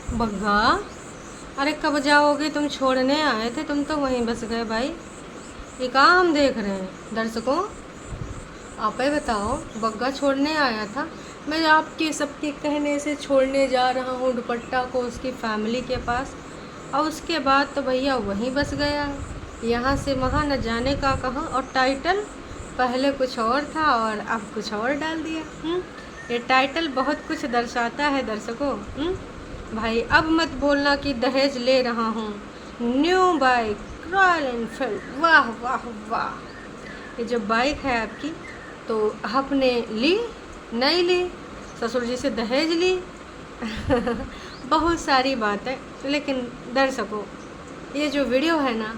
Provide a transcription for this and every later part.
बग्गा, अरे कब जाओगे? तुम छोड़ने आए थे, तुम तो वहीं बस गए भाई। ये कहाँ हम देख रहे हैं दर्शकों? आप ही बताओ, बग्गा छोड़ने आया था। मैं आपके सबके कहने से छोड़ने जा रहा हूँ दुपट्टा को उसकी फैमिली के पास, और उसके बाद तो भैया वहीं बस गया है, यहाँ से वहाँ न जाने का कहाँ। और टाइटल पहले कुछ और था और अब कुछ और डाल दिया। ये टाइटल बहुत कुछ दर्शाता है दर्शकों। भाई अब मत बोलना कि दहेज ले रहा हूँ। न्यू बाइक रॉयल एनफील्ड, वाह वाह वाह। ये जो बाइक है आपकी, तो आपने ली नहीं ली, ससुर जी से दहेज ली। बहुत सारी बातें, लेकिन दर्शकों ये जो वीडियो है ना,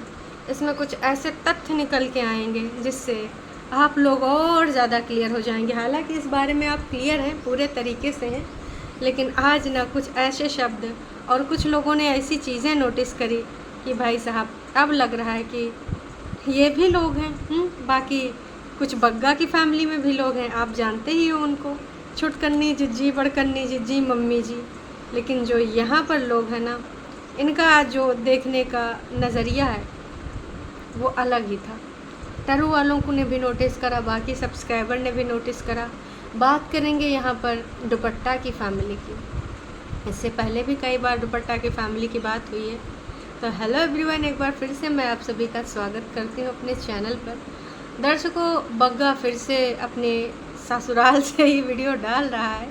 इसमें कुछ ऐसे तथ्य निकल के आएंगे जिससे आप लोग और ज़्यादा क्लियर हो जाएंगे। हालांकि इस बारे में आप क्लियर हैं, पूरे तरीके से हैं, लेकिन आज ना कुछ ऐसे शब्द और कुछ लोगों ने ऐसी चीज़ें नोटिस करी कि भाई साहब अब लग रहा है कि ये भी लोग हैं। बाकी कुछ बग्गा की फैमिली में भी लोग हैं, आप जानते ही हो उनको, छुटकन्नी जिज्जी बड़कन्नी जिज्जी मम्मी जी। लेकिन जो यहाँ पर लोग हैं ना, इनका जो देखने का नज़रिया है वो अलग ही था। टरू वालों को ने भी नोटिस करा, बाकी सब्सक्राइबर ने भी नोटिस करा। बात करेंगे यहाँ पर दुपट्टा की फैमिली की। इससे पहले भी कई बार दुपट्टा की फैमिली की बात हुई है। तो हेलो एवरीवन, एक बार फिर से मैं आप सभी का स्वागत करती हूँ अपने चैनल पर। दर्शकों, बग्गा फिर से अपने ससुराल से ही वीडियो डाल रहा है।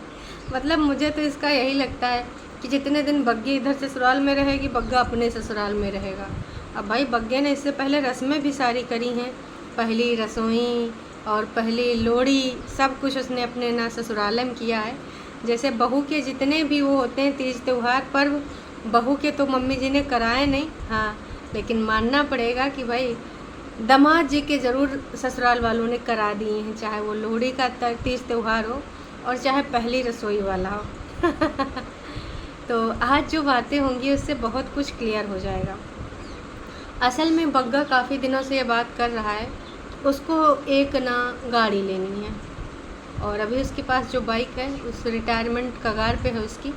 मतलब मुझे तो इसका यही लगता है कि जितने दिन बग्गी इधर ससुराल में रहेगी, बग्गा अपने ससुराल में रहेगा। अब भाई बग्गे ने इससे पहले रस्में भी सारी करी हैं, पहली रसोई और पहली लोहड़ी, सब कुछ उसने अपने ना ससुराल में किया है। जैसे बहू के जितने भी वो होते हैं तीज त्यौहार पर्व, बहू के तो मम्मी जी ने कराए नहीं, हाँ, लेकिन मानना पड़ेगा कि भाई दामाद जी के ज़रूर ससुराल वालों ने करा दिए हैं, चाहे वो लोहड़ी का तीज त्यौहार हो और चाहे पहली रसोई वाला हो। तो आज जो बातें होंगी उससे बहुत कुछ क्लियर हो जाएगा। असल में बग्गा काफ़ी दिनों से ये बात कर रहा है, उसको एक ना गाड़ी लेनी है, और अभी उसके पास जो बाइक है उस रिटायरमेंट कगार पे है उसकी,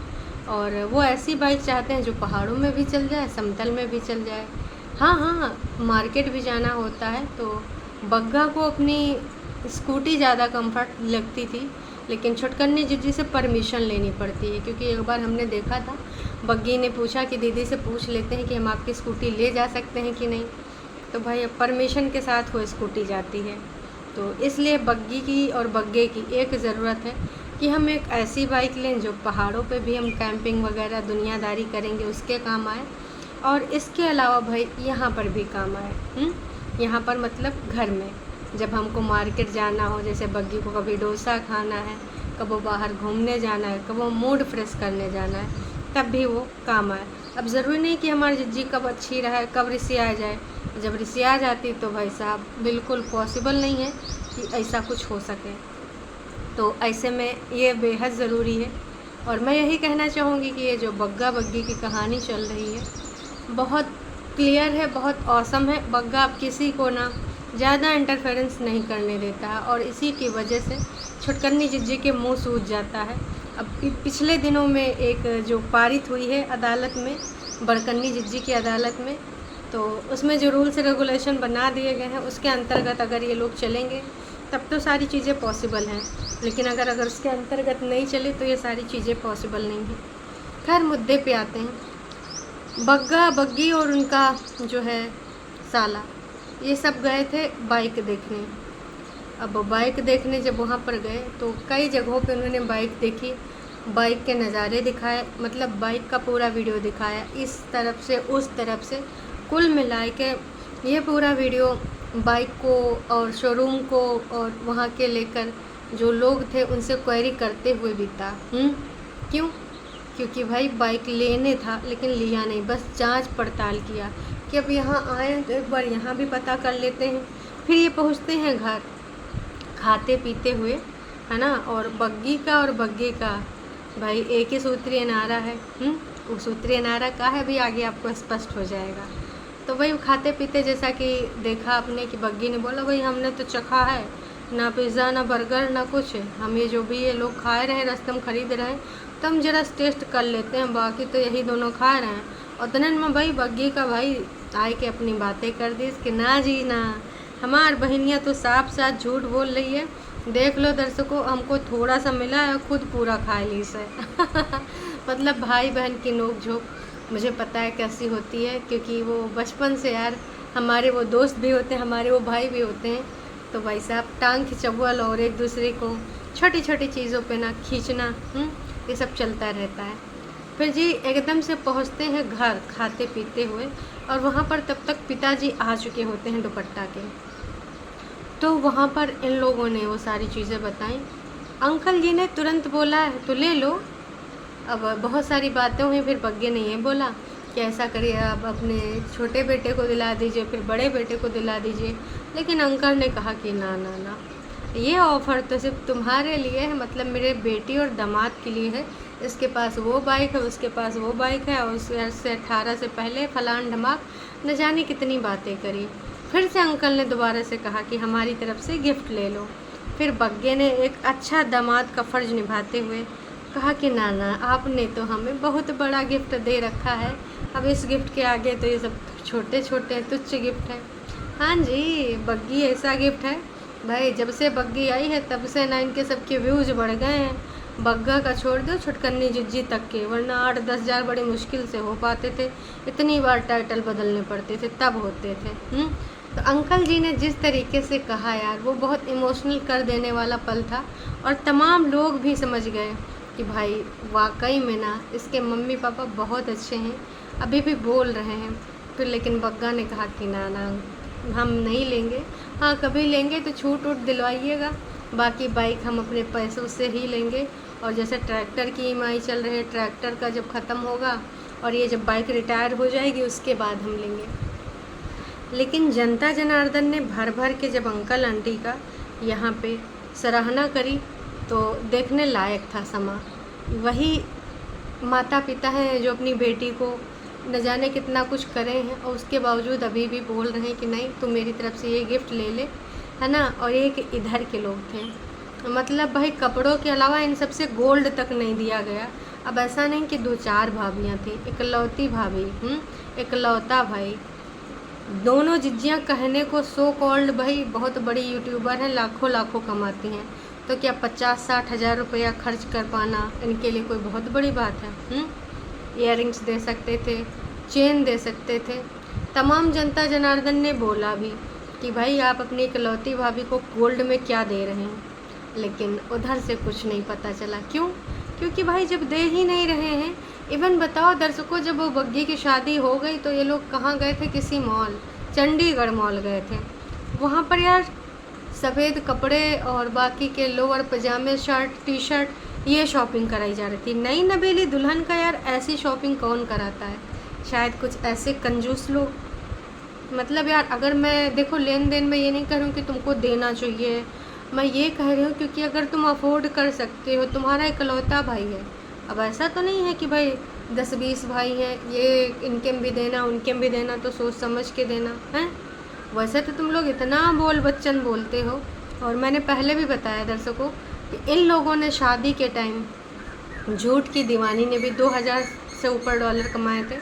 और वो ऐसी बाइक चाहते हैं जो पहाड़ों में भी चल जाए, समतल में भी चल जाए। हाँ हाँ, मार्केट भी जाना होता है तो बग्गा को अपनी स्कूटी ज़्यादा कंफर्ट लगती थी, लेकिन छुटकन्नी जिज्जी से परमिशन लेनी पड़ती है। क्योंकि एक बार हमने देखा था, बग्गी ने पूछा कि दीदी से पूछ लेते हैं कि हम आपकी स्कूटी ले जा सकते हैं कि नहीं, तो भाई अब परमिशन के साथ वो स्कूटी जाती है। तो इसलिए बग्गी की और बग्गे की एक ज़रूरत है कि हम एक ऐसी बाइक लें जो पहाड़ों पे भी हम कैंपिंग वगैरह दुनियादारी करेंगे उसके काम आए, और इसके अलावा भाई यहाँ पर भी काम आए। यहाँ पर मतलब घर में जब हमको मार्केट जाना हो, जैसे बग्गी को कभी डोसा खाना है, कब वो बाहर घूमने जाना है, कब वो मूड फ्रेश करने जाना है, तब भी वो काम आए। अब ज़रूरी नहीं कि हमारी जिज्जी कब अच्छी रहे, कब रिसी आ जाए। जब रिसी आ जाती तो भाई साहब बिल्कुल पॉसिबल नहीं है कि ऐसा कुछ हो सके। तो ऐसे में ये बेहद ज़रूरी है, और मैं यही कहना चाहूँगी कि ये जो बग्गा बग्गी की कहानी चल रही है बहुत क्लियर है, बहुत औसम है। बग्गा अब किसी को ना ज़्यादा इंटरफेरेंस नहीं करने देता है, और इसी की वजह से छुटकन्नी जिज्जी के मुंह सूज जाता है। अब पिछले दिनों में एक जो पारित हुई है अदालत में, बड़कन्नी जिज्जी की अदालत में, तो उसमें जो रूल्स रेगुलेशन बना दिए गए हैं उसके अंतर्गत अगर ये लोग चलेंगे तब तो सारी चीज़ें पॉसिबल हैं, लेकिन अगर उसके अंतर्गत नहीं चले तो ये सारी चीज़ें पॉसिबल नहीं हैं। खैर मुद्दे पे आते हैं। बग्गा बग्गी और उनका जो है साला, ये सब गए थे बाइक देखने। अब बाइक देखने जब वहाँ पर गए तो कई जगहों पे उन्होंने बाइक देखी, बाइक के नज़ारे दिखाए, मतलब बाइक का पूरा वीडियो दिखाया, इस तरफ से उस तरफ से, कुल मिला के ये पूरा वीडियो बाइक को और शोरूम को और वहाँ के लेकर जो लोग थे उनसे क्वेरी करते हुए बीता। क्यों? क्योंकि भाई बाइक लेने था लेकिन लिया नहीं, बस जांच पड़ताल किया कि अब यहाँ आए तो एक बार यहाँ भी पता कर लेते हैं। फिर ये पहुँचते हैं घर खाते पीते हुए, है ना। और बग्गी का और बग्गे का भाई एक ही सूत्रीय नारा है। वो सूत्रीय नारा का है भी, आगे आपको स्पष्ट हो जाएगा। तो भाई खाते पीते जैसा कि देखा आपने कि बग्गी ने बोला भाई हमने तो चखा है ना पिज़्ज़ा ना बर्गर ना कुछ, हम ये जो भी ये लोग खाए रहे रास्ते में खरीद रहे हैं तो हम जरा टेस्ट कर लेते हैं, बाकी तो यही दोनों खा रहे हैं। उतने में भाई बग्गी का भाई आए के अपनी बातें कर दी कि ना जी ना, हमार बहनियाँ तो साफ साफ झूठ बोल रही है, देख लो दर्शकों, हमको थोड़ा सा मिला है, खुद पूरा खा ली से। मतलब भाई बहन की नोक झोंक मुझे पता है कैसी होती है, क्योंकि वो बचपन से यार हमारे वो दोस्त भी होते हैं, हमारे वो भाई भी होते हैं। तो भाई साहब टांग खिंचवल और एक दूसरे को छोटी छोटी चीज़ों पे ना खींचना, ये सब चलता रहता है। फिर जी एकदम से पहुंचते हैं घर खाते पीते हुए, और वहाँ पर तब तक पिताजी आ चुके होते हैं दुपट्टा के। तो वहाँ पर इन लोगों ने वो सारी चीज़ें बताई। अंकल जी ने तुरंत बोला तो ले लो। अब बहुत सारी बातें हुई, फिर बग्गे ने ये बोला कि ऐसा करिए, आप अपने छोटे बेटे को दिला दीजिए, फिर बड़े बेटे को दिला दीजिए। लेकिन अंकल ने कहा कि ना ना ना, ये ऑफ़र तो सिर्फ तुम्हारे लिए है, मतलब मेरे बेटी और दामाद के लिए है। इसके पास वो बाइक है, उसके पास वो बाइक है, और उससे 18 से पहले फलान ढमाक न जाने कितनी बातें करी। फिर से अंकल ने दोबारा से कहा कि हमारी तरफ से गिफ्ट ले लो। फिर बग्गे ने एक अच्छा दामाद का फ़र्ज निभाते हुए कहा कि ना ना, आपने तो हमें बहुत बड़ा गिफ्ट दे रखा है, अब इस गिफ्ट के आगे तो ये सब छोटे छोटे तुच्छ गिफ्ट हैं। हाँ जी, बग्गी ऐसा गिफ्ट है भाई, जब से बग्गी आई है तब से ना इनके सबके व्यूज़ बढ़ गए हैं। बग्गा का छोड़ दो, छुटकन्नी जिज्जी तक के, वरना 8-10 हज़ार बड़ी मुश्किल से हो पाते थे, इतनी बार टाइटल बदलने पड़ते थे तब होते थे। तो अंकल जी ने जिस तरीके से कहा यार, वो बहुत इमोशनल कर देने वाला पल था, और तमाम लोग भी समझ गए कि भाई वाकई में ना इसके मम्मी पापा बहुत अच्छे हैं, अभी भी बोल रहे हैं। फिर लेकिन बग्गा ने कहा कि ना ना, हम नहीं लेंगे, हाँ कभी लेंगे तो छूट वूट दिलवाइएगा, बाकी बाइक हम अपने पैसों से ही लेंगे। और जैसे ट्रैक्टर की ईएमआई चल रही है, ट्रैक्टर का जब ख़त्म होगा और ये जब बाइक रिटायर हो जाएगी उसके बाद हम लेंगे। लेकिन जनता जनार्दन ने भर भर के जब अंकल आंटी का यहाँ पे सराहना करी तो देखने लायक था समा। वही माता पिता हैं जो अपनी बेटी को न जाने कितना कुछ करे हैं, और उसके बावजूद अभी भी बोल रहे हैं कि नहीं तुम मेरी तरफ से ये गिफ्ट ले ले, है ना। और एक इधर के लोग थे, मतलब भाई कपड़ों के अलावा इन सबसे गोल्ड तक नहीं दिया गया। अब ऐसा नहीं कि 2-4 भाभियाँ थी, इकलौती भाभी, इकलौता भाई, दोनों जिज्जियाँ कहने को सो कॉल्ड भाई बहुत बड़ी यूट्यूबर हैं, लाखों लाखों कमाती हैं, तो क्या 50-60 हज़ार रुपया खर्च कर पाना इनके लिए कोई बहुत बड़ी बात है। इयररिंग्स दे सकते थे, चेन दे सकते थे। तमाम जनता जनार्दन ने बोला भी कि भाई आप अपनी इकलौती भाभी को गोल्ड में क्या दे रहे हैं, लेकिन उधर से कुछ नहीं पता चला। क्यों? क्योंकि भाई जब दे ही नहीं रहे हैं। इवन बताओ दर्शकों, जब वो बग्गी की शादी हो गई तो ये लोग कहाँ गए थे, किसी मॉल, चंडीगढ़ मॉल गए थे। वहाँ पर यार सफ़ेद कपड़े और बाकी के लोअर पजामे, शर्ट, टी शर्ट, ये शॉपिंग कराई जा रही थी। नई नवेली दुल्हन का यार ऐसी शॉपिंग कौन कराता है? शायद कुछ ऐसे कंजूस लोग। मतलब यार अगर मैं देखो लेन देन में ये नहीं कह रही हूँ कि तुमको देना चाहिए, मैं ये कह रही हूँ क्योंकि अगर तुम अफोर्ड कर सकते हो, तुम्हारा इकलौता भाई है। अब ऐसा तो नहीं है कि भाई 10-20 भाई हैं, ये इनके में भी देना उनके में भी देना, तो सोच समझ के देना है। वैसे तो तुम लोग इतना बोल बच्चन बोलते हो, और मैंने पहले भी बताया दर्शकों कि इन लोगों ने शादी के टाइम झूठ की दीवानी ने भी 2000 से ऊपर डॉलर कमाए थे,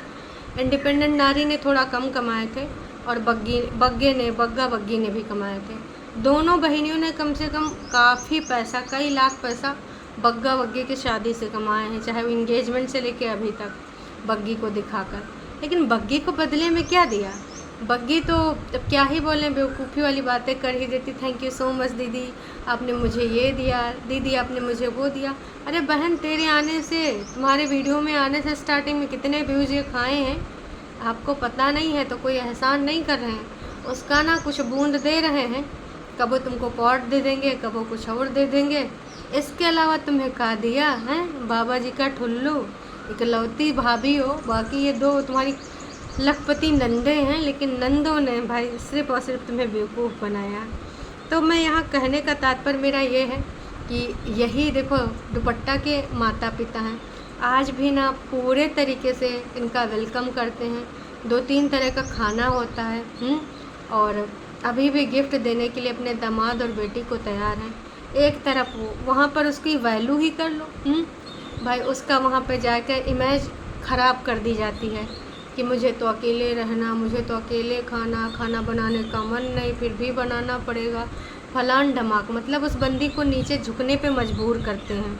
इंडिपेंडेंट नारी ने थोड़ा कम कमाए थे, और बग्गा बग्गी ने भी कमाए थे। दोनों बहनियों ने कम से कम काफ़ी पैसा, कई लाख पैसा बग्गा बग्गी की शादी से कमाए हैं, चाहे वो इंगेजमेंट से लेके अभी तक बग्गी को दिखाकर। लेकिन बग्गी को बदले में क्या दिया? बग्गी तो अब क्या ही बोलें, बेवकूफ़ी वाली बातें कर ही देती। थैंक यू सो मच दीदी, आपने मुझे ये दिया, दीदी आपने मुझे वो दिया। अरे बहन, तेरे आने से, तुम्हारे वीडियो में आने से स्टार्टिंग में कितने व्यूज़ ये खाए हैं, आपको पता नहीं है? तो कोई एहसान नहीं कर रहे हैं उसका, ना कुछ बूंद दे रहे हैं। कब तुमको पॉट दे देंगे, कब कुछ और दे देंगे, इसके अलावा तुम्हें का दिया है? बाबा जी का ठुल्लू, इकलौती भाभी हो, बाकी ये दो तुम्हारी लखपति नंदे हैं, लेकिन नंदों ने भाई सिर्फ और सिर्फ तुम्हें बेवकूफ़ बनाया। तो मैं यहाँ कहने का तात्पर्य मेरा ये है कि यही देखो दुपट्टा के माता पिता हैं, आज भी ना पूरे तरीके से इनका वेलकम करते हैं। 2-3 तरह का खाना होता है, और अभी भी गिफ्ट देने के लिए अपने दामाद और बेटी को तैयार हैं। एक तरफ वो, वहाँ पर उसकी वैल्यू ही कर लो। भाई उसका वहाँ पे जाकर इमेज ख़राब कर दी जाती है कि मुझे तो अकेले रहना, मुझे तो अकेले खाना बनाने का मन नहीं, फिर भी बनाना पड़ेगा, फलान ढमाक। मतलब उस बंदी को नीचे झुकने पे मजबूर करते हैं।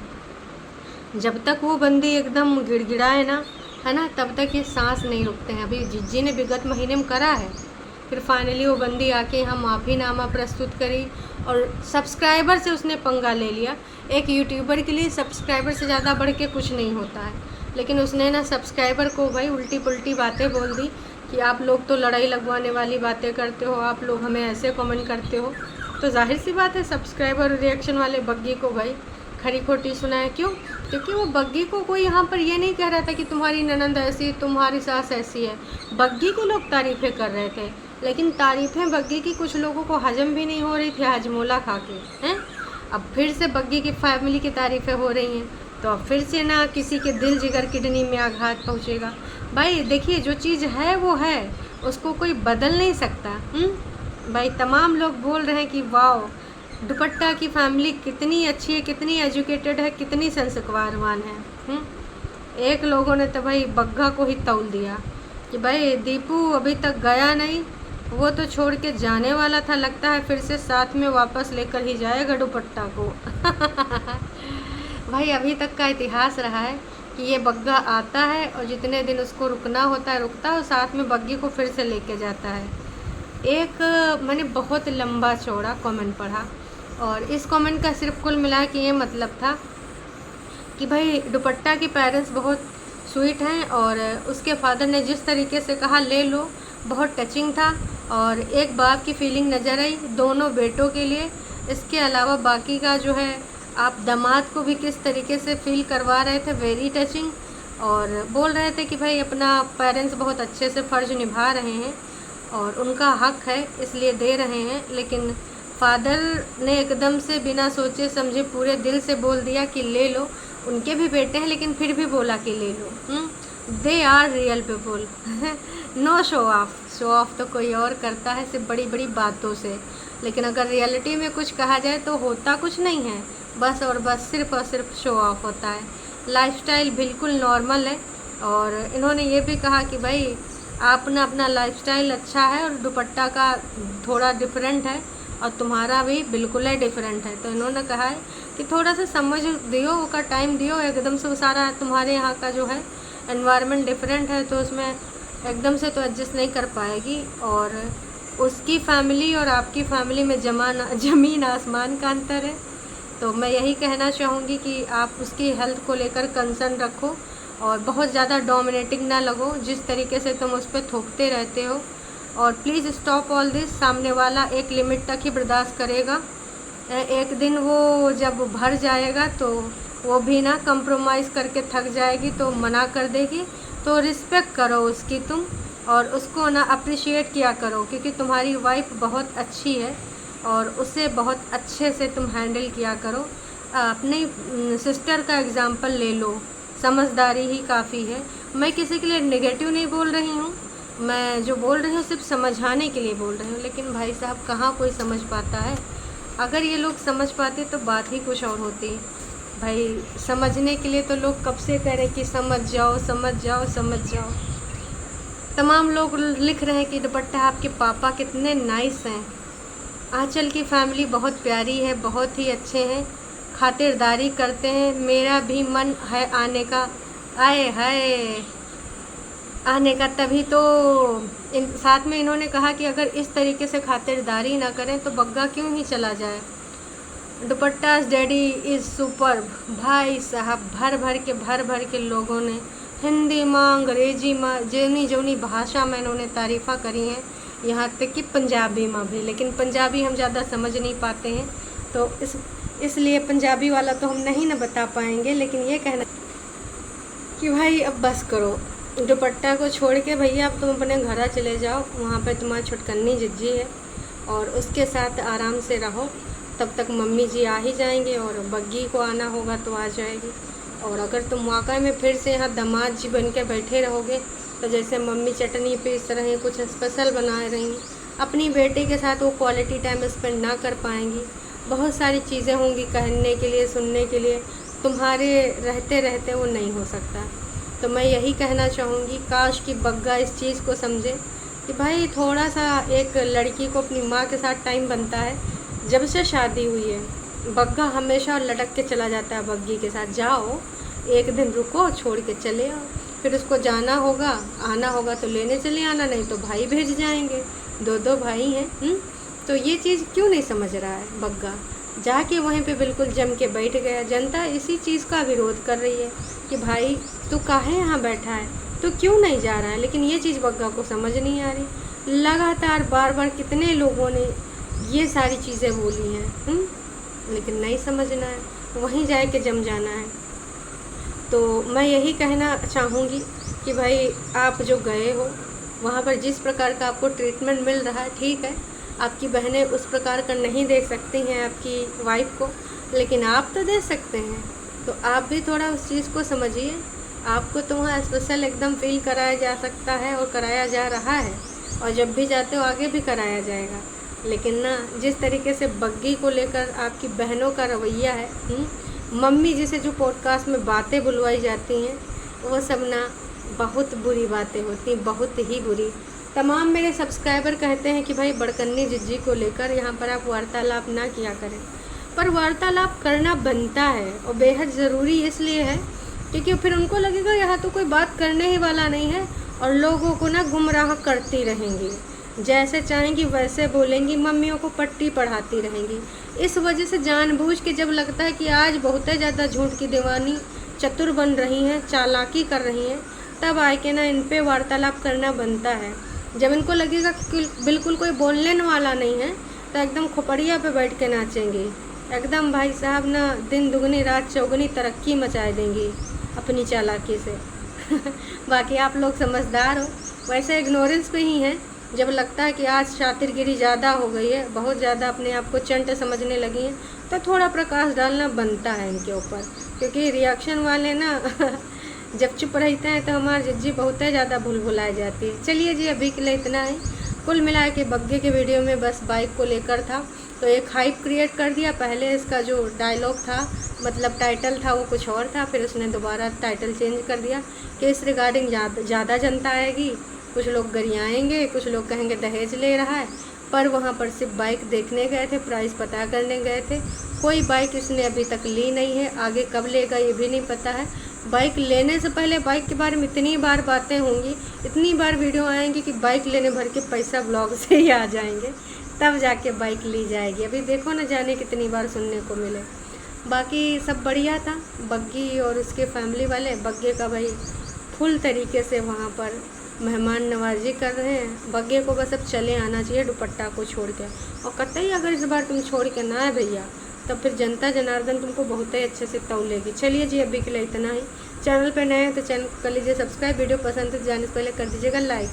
जब तक वो बंदी एकदम गिड़गिड़ाए ना, है ना, तब तक ये सांस नहीं रुकते हैं। अभी जिज्जी ने विगत महीने में करा है, फिर फाइनली वो बंदी आके यहाँ माफ़ीनामा प्रस्तुत करी और सब्सक्राइबर से उसने पंगा ले लिया। एक यूट्यूबर के लिए सब्सक्राइबर से ज़्यादा बढ़ के कुछ नहीं होता है, लेकिन उसने ना सब्सक्राइबर को भाई उल्टी पुल्टी बातें बोल दी कि आप लोग तो लड़ाई लगवाने वाली बातें करते हो, आप लोग हमें ऐसे कमेंट करते हो। तो जाहिर सी बात है सब्सक्राइबर रिएक्शन वाले बग्गी को भाई खरी खोटी सुनाए। क्यों? क्योंकि वो बग्गी को कोई यहाँ पर ये नहीं कह रहा था कि तुम्हारी ननंद ऐसी, तुम्हारी सास ऐसी है। बग्गी की लोग तारीफ़ें कर रहे थे, लेकिन तारीफ़ें बग्गी की कुछ लोगों को हजम भी नहीं हो रही थी हजमोला खा के, हैं। अब फिर से बग्गी की फैमिली की तारीफ़ें हो रही हैं, तो अब फिर से ना किसी के दिल जिगर किडनी में आघात पहुँचेगा। भाई देखिए, जो चीज़ है वो है, उसको कोई बदल नहीं सकता। भाई तमाम लोग बोल रहे हैं कि वाह, दुपट्टा की फैमिली कितनी अच्छी है, कितनी एजुकेटेड है, कितनी संस्कारवान है। एक लोगों ने तो भाई बग्गा को ही तौल दिया कि भाई दीपू अभी तक गया नहीं, वो तो छोड़ के जाने वाला था, लगता है फिर से साथ में वापस लेकर ही जाएगा दुपट्टा को। भाई अभी तक का इतिहास रहा है कि ये बग्गा आता है और जितने दिन उसको रुकना होता है रुकता है, और साथ में बग्गी को फिर से लेके जाता है। एक मैंने बहुत लंबा चौड़ा कमेंट पढ़ा और इस कमेंट का सिर्फ कुल मिला के ये मतलब था कि भाई दुपट्टा के पेरेंट्स बहुत स्वीट हैं और उसके फादर ने जिस तरीके से कहा ले लो, बहुत टचिंग था और एक बाप की फीलिंग नज़र आई दोनों बेटों के लिए। इसके अलावा बाकी का जो है, आप दामाद को भी किस तरीके से फील करवा रहे थे, वेरी टचिंग। और बोल रहे थे कि भाई अपना पेरेंट्स बहुत अच्छे से फ़र्ज़ निभा रहे हैं और उनका हक है इसलिए दे रहे हैं, लेकिन फादर ने एकदम से बिना सोचे समझे पूरे दिल से बोल दिया कि ले लो। उनके भी बेटे हैं लेकिन फिर भी बोला कि ले लो। They are real people. No show off. Show off तो कोई और करता है सिर्फ बड़ी बड़ी बातों से, लेकिन अगर रियलिटी में कुछ कहा जाए तो होता कुछ नहीं है, बस और बस सिर्फ और सिर्फ शो ऑफ होता है। लाइफस्टाइल बिल्कुल नॉर्मल है और इन्होंने ये भी कहा कि भाई आपने अपना लाइफस्टाइल अच्छा है और दुपट्टा का थोड़ा डिफरेंट है और तुम्हारा भी बिल्कुल ही डिफरेंट है। तो इन्होंने कहा है कि थोड़ा सा समझ दियो, का टाइम दियो, एकदम से सारा तुम्हारे यहाँ का जो है एनवायरनमेंट डिफरेंट है तो उसमें एकदम से तो एडजस्ट नहीं कर पाएगी। और उसकी फैमिली और आपकी फैमिली में ज़मीन आसमान का अंतर है। तो मैं यही कहना चाहूँगी कि आप उसकी हेल्थ को लेकर कंसर्न रखो और बहुत ज़्यादा डोमिनेटिंग ना लगो जिस तरीके से तुम उस पर थोपते रहते हो। और प्लीज़ स्टॉप ऑल दिस। सामने वाला एक लिमिट तक ही बर्दाश्त करेगा, एक दिन वो जब भर जाएगा तो वो भी ना कंप्रोमाइज़ करके थक जाएगी तो मना कर देगी। तो रिस्पेक्ट करो उसकी तुम, और उसको ना अप्रिशिएट किया करो क्योंकि तुम्हारी वाइफ बहुत अच्छी है और उसे बहुत अच्छे से तुम हैंडल किया करो। अपनी सिस्टर का एग्ज़ाम्पल ले लो, समझदारी ही काफ़ी है। मैं किसी के लिए नेगेटिव नहीं बोल रही हूँ, मैं जो बोल रही हूँ सिर्फ समझाने के लिए बोल रही हूँ। लेकिन भाई साहब कहाँ कोई समझ पाता है। अगर ये लोग समझ पाते तो बात ही कुछ और होती। भाई समझने के लिए तो लोग कब से कह रहे कि समझ जाओ समझ जाओ समझ जाओ। तमाम लोग लिख रहे हैं कि दुपट्टा आपके पापा कितने नाइस हैं, आंचल की फैमिली बहुत प्यारी है, बहुत ही अच्छे हैं, खातिरदारी करते हैं, मेरा भी मन है आने का। आए हाय आने का। तभी तो साथ में इन्होंने कहा कि अगर इस तरीके से खातिरदारी ना करें तो बग्गा क्यों ही चला जाए। दुपट्टास डैडी इज़ सुपर। भाई साहब भर भर के लोगों ने हिंदी माँ अंग्रेजी माँ जौनी जौनी भाषा में इन्होंने तारीफ़ा करी हैं, यहाँ तक कि पंजाबी माँ भी। लेकिन पंजाबी हम ज़्यादा समझ नहीं पाते हैं तो इसलिए पंजाबी वाला तो हम नहीं ना बता पाएंगे। लेकिन ये कहना कि भाई अब बस करो, दुपट्टा को छोड़ के भैया अब तुम अपने घर चले जाओ, वहाँ पे तुम्हारी छुटकन्नी जिज्जी है और उसके साथ आराम से रहो। तब तक मम्मी जी आ ही जाएंगे और बग्गी को आना होगा तो आ जाएगी। और अगर तुम वाकई में फिर से यहाँ दामाद जी बन के बैठे रहोगे तो जैसे मम्मी चटनी पीस रही हैं, कुछ स्पेशल बना रही हैं, अपनी बेटे के साथ वो क्वालिटी टाइम स्पेंड ना कर पाएंगी। बहुत सारी चीज़ें होंगी कहने के लिए, सुनने के लिए, तुम्हारे रहते रहते वो नहीं हो सकता। तो मैं यही कहना चाहूँगी, काश कि बग्गा इस चीज़ को समझे कि भाई थोड़ा सा एक लड़की को अपनी माँ के साथ टाइम बनता है। जब से शादी हुई है बग्गा हमेशा लटक के चला जाता है बग्गी के साथ। जाओ एक दिन रुको, छोड़ के चले आओ, फिर उसको जाना होगा आना होगा तो लेने चले आना, नहीं तो भाई भेज जाएंगे, दो दो भाई हैं। तो ये चीज़ क्यों नहीं समझ रहा है बग्गा? जाके वहीं पे बिल्कुल जम के बैठ गया। जनता इसी चीज़ का विरोध कर रही है कि भाई तू काहे यहाँ बैठा है, तो क्यों नहीं जा रहा है। लेकिन ये चीज़ बग्गा को समझ नहीं आ रही। लगातार बार बार कितने लोगों ने ये सारी चीज़ें बोली हैं, लेकिन नहीं समझना है, वहीं जाए के जम जाना है। तो मैं यही कहना चाहूँगी कि भाई आप जो गए हो वहाँ पर जिस प्रकार का आपको ट्रीटमेंट मिल रहा है, ठीक है, आपकी बहनें उस प्रकार का नहीं देख सकती हैं आपकी वाइफ को, लेकिन आप तो दे सकते हैं। तो आप भी थोड़ा उस चीज़ को समझिए। आपको तो वहाँ स्पेशल एकदम फील कराया जा सकता है और कराया जा रहा है, और जब भी जाते हो आगे भी कराया जाएगा। लेकिन ना जिस तरीके से बग्गी को लेकर आपकी बहनों का रवैया है, मम्मी जिसे जो पॉडकास्ट में बातें बुलवाई जाती हैं, वो सब ना बहुत बुरी बातें होती, बहुत ही बुरी। तमाम मेरे सब्सक्राइबर कहते हैं कि भाई बड़कन्नी जिज्जी को लेकर यहाँ पर आप वार्तालाप ना किया करें, पर वार्तालाप करना बनता है और बेहद ज़रूरी इसलिए है क्योंकि फिर उनको लगेगा यहाँ तो कोई बात करने ही वाला नहीं है, और लोगों को ना गुमराह करती रहेंगी, जैसे चाहेंगी वैसे बोलेंगी, मम्मियों को पट्टी पढ़ाती रहेंगी। इस वजह से जानबूझ के जब लगता है कि आज बहुत ज़्यादा झूठ की दीवानी चतुर बन रही हैं, चालाकी कर रही हैं, तब आए के ना इन पे वार्तालाप करना बनता है। जब इनको लगेगा कि बिल्कुल कोई बोलने वाला नहीं है तो एकदम खोपड़िया पे बैठ के नाचेंगे, एकदम भाई साहब ना दिन दुगनी रात चौगुनी तरक्की मचाए देंगी अपनी चालाकी से। बाकी आप लोग समझदार हो, वैसे इग्नोरेंस पे ही हैं। जब लगता है कि आज शातिरगिरी ज़्यादा हो गई है, बहुत ज़्यादा अपने आप को चंट समझने लगी हैं, तो थोड़ा प्रकाश डालना बनता है इनके ऊपर, क्योंकि रिएक्शन वाले ना जब चुप रहते हैं तो हमारी जिज्जी बहुत ही ज़्यादा भुलाई जाती है। चलिए जी, अभी के लिए इतना ही। कुल मिला के बग्गे के वीडियो में बस बाइक को लेकर था, तो एक हाइप क्रिएट कर दिया। पहले इसका जो डायलॉग था, मतलब टाइटल था, वो कुछ और था, फिर उसने दोबारा टाइटल चेंज कर दिया कि इस रिगार्डिंग ज़्यादा जनता आएगी, कुछ लोग गरियाएंगे, कुछ लोग कहेंगे दहेज ले रहा है। पर वहाँ पर सिर्फ बाइक देखने गए थे, प्राइस पता करने गए थे। कोई बाइक इसने अभी तक ली नहीं है, आगे कब लेगा ये भी नहीं पता है। बाइक लेने से पहले बाइक के बारे में इतनी बार बातें होंगी, इतनी बार वीडियो आएंगी कि बाइक लेने भर के पैसा ब्लॉग से ही आ जाएंगे, तब जाके बाइक ली जाएगी। अभी देखो ना जाने कितनी बार सुनने को मिले। बाकी सब बढ़िया था। बग्गी और उसके फैमिली वाले बग्गे का भाई फुल तरीके से वहाँ पर मेहमान नवाजी कर रहे हैं। बग्गे को बस अब चले आना चाहिए दुपट्टा को छोड़ के, और कतई अगर इस बार तुम छोड़ के ना है भैया, तब फिर जनता जनार्दन तुमको बहुत ही अच्छे से तौलेगी। चलिए जी, अभी के लिए इतना ही। चैनल पे नए हैं तो चैनल को कर लीजिए सब्सक्राइब, वीडियो पसंद है तो जाने से पहले कर दीजिएगा लाइक।